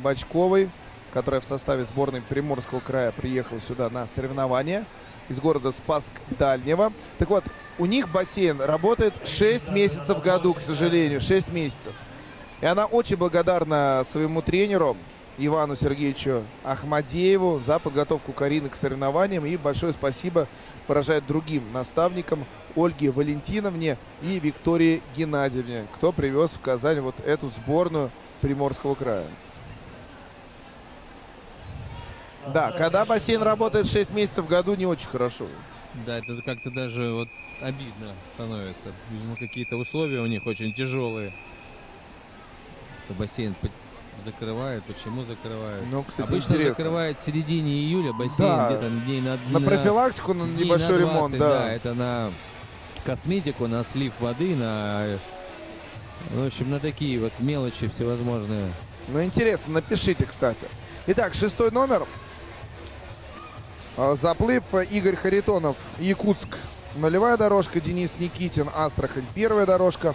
Бочковой, которая в составе сборной Приморского края приехала сюда на соревнования из города Спасск Дальнего. Так вот, у них бассейн работает 6 месяцев в году, к сожалению, 6 месяцев. И она очень благодарна своему тренеру Ивану Сергеевичу Ахмадееву за подготовку Карины к соревнованиям. И большое спасибо выражает другим наставникам Ольге Валентиновне и Виктории Геннадьевне, кто привез в Казань вот эту сборную Приморского края. Да, когда бассейн работает 6 месяцев в году, не очень хорошо. Да, это как-то даже вот обидно становится. Видимо, какие-то условия у них очень тяжелые. Что бассейн закрывают. Почему закрывают? Ну, кстати, обычно интересно. закрывают в середине июля бассейн, да, где-то дней на профилактику, на небольшой на 20, ремонт. Да. Это на косметику, на слив воды, на, в общем, на такие вот мелочи всевозможные. Ну, интересно, напишите, кстати. Итак, 6-й номер. Заплыв Игорь Харитонов, Якутск, 0-я дорожка. Денис Никитин, Астрахань, 1-я дорожка.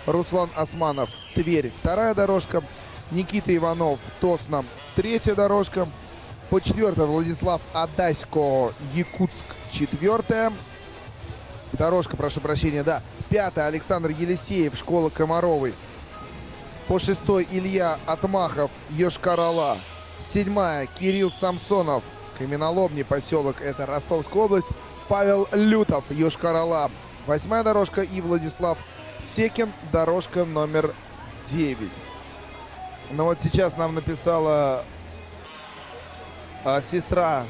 Руслан Османов, Тверь, 2-я дорожка. Никита Иванов, Тосно, 3-я дорожка. По 4-й Владислав Адасько, Якутск, 4-я дорожка, прошу прощения, да. 5-я Александр Елисеев, школа Комаровой. По 6-й Илья Отмахов, Йошкар-Ола. 7-я Кирилл Самсонов, Каменоломни, поселок, это Ростовская область. Павел Лютов, Йошкар-Ола, 8-я дорожка. И Владислав Секин, дорожка номер 9. Но вот сейчас нам написала сестра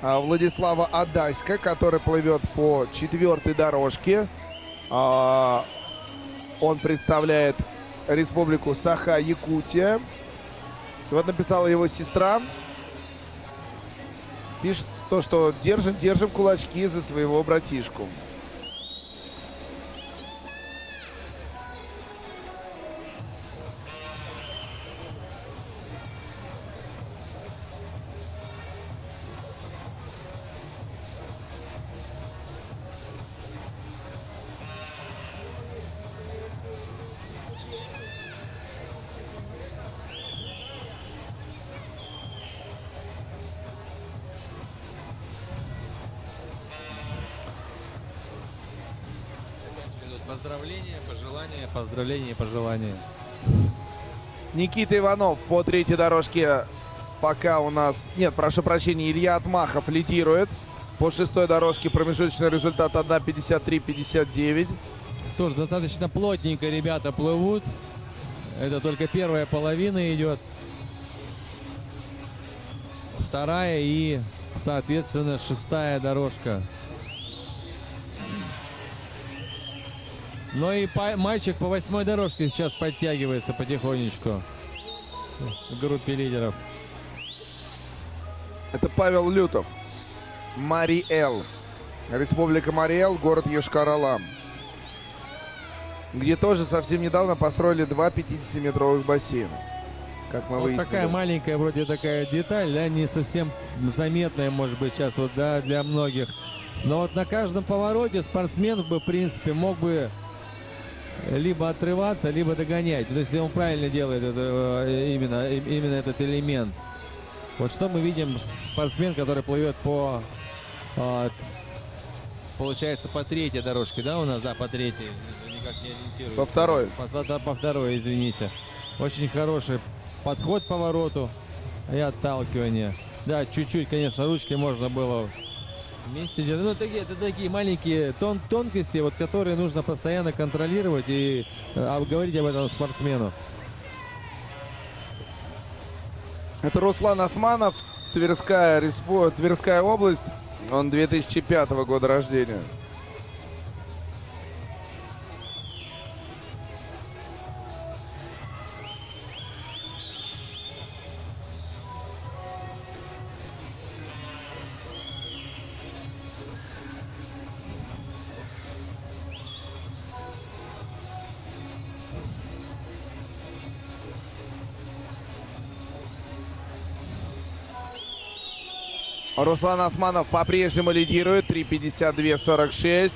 Владислава Адаська, который плывет по 4-й дорожке. Он представляет Республику Саха-Якутия. И вот написала его сестра. Пишет то, что держим кулачки за своего братишку. Поздравления, пожелания, поздравления, пожелания. Никита Иванов по 3-й дорожке пока у нас... Нет, прошу прощения, Илья Отмахов лидирует. По 6-й дорожке промежуточный результат 1:53:59. Тоже достаточно плотненько ребята плывут. Это только первая половина идет. Вторая и, соответственно, 6-я дорожка. Но и мальчик по 8-й дорожке сейчас подтягивается потихонечку в группе лидеров. Это Павел Лютов. Мариэл. Республика Мариэл, город Йошкар-Ола. Где тоже совсем недавно построили 2 50-метровых бассейна. Как мы вот выяснили. такая маленькая вроде такая деталь, да, не совсем заметная, может быть, сейчас вот, да, для многих. Но вот на каждом повороте спортсмен бы, в принципе, мог бы либо отрываться, либо догонять. То есть, если он правильно делает это, именно этот элемент. Вот что мы видим, спортсмен, который плывет по, получается, по 3-й дорожке, да, у нас, да, по 3-й, никак не ориентируюсь. По 2-й. По 2-й, извините. Очень хороший подход к повороту и отталкивание. Да, чуть-чуть, конечно, ручкой можно было вместе держать. Ну, это такие маленькие тонкости, вот, которые нужно постоянно контролировать и говорить об этом спортсмену. Это Руслан Османов, Тверская область. Он 2005 года рождения. Руслан Османов по-прежнему лидирует. 3:52:46.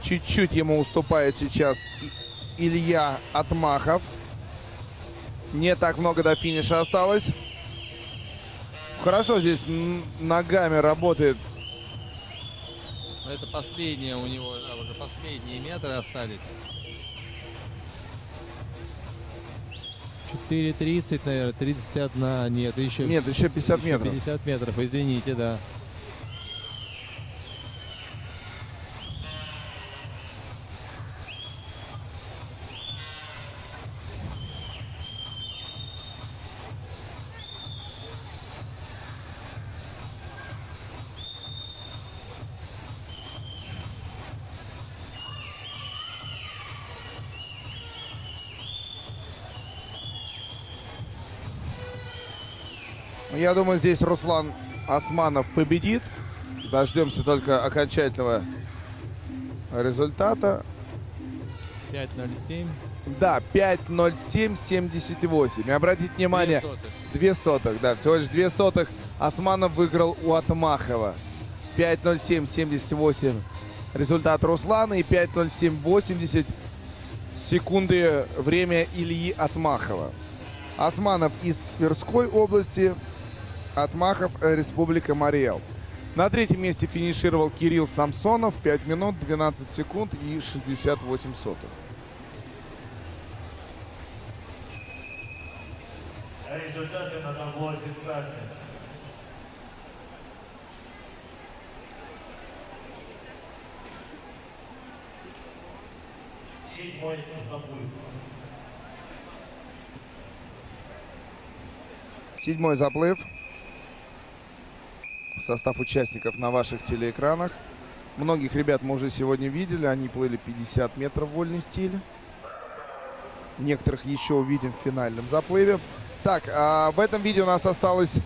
Чуть-чуть ему уступает сейчас Илья Отмахов. Не так много до финиша осталось. Хорошо здесь ногами работает. Это последние у него, да, уже последние метры остались. 4:30, наверное, 31. Нет, еще. Нет, еще 50 еще метров. 50 метров, извините, да. Я думаю, здесь Руслан Османов победит. Дождемся только окончательного результата. 5:07. Да, 5:07.78. И обратите внимание, 2 сотых, да, всего лишь 2 сотых Османов выиграл у Атмахова. 5:07.78 результат Руслана и 5:07.80 секунды время Ильи Атмахова. Османов из Тверской области, Атмахов Республика Марий-Эл. На третьем месте финишировал Кирилл Самсонов. 5 минут, 12 секунд и 68 сотых. Результаты на табло официальные. Седьмой заплыв. Седьмой заплыв. Состав участников на ваших телеэкранах. Многих ребят мы уже сегодня видели. Они плыли 50 метров вольный стиль. Некоторых еще увидим в финальном заплыве. Так, в этом видео у нас осталось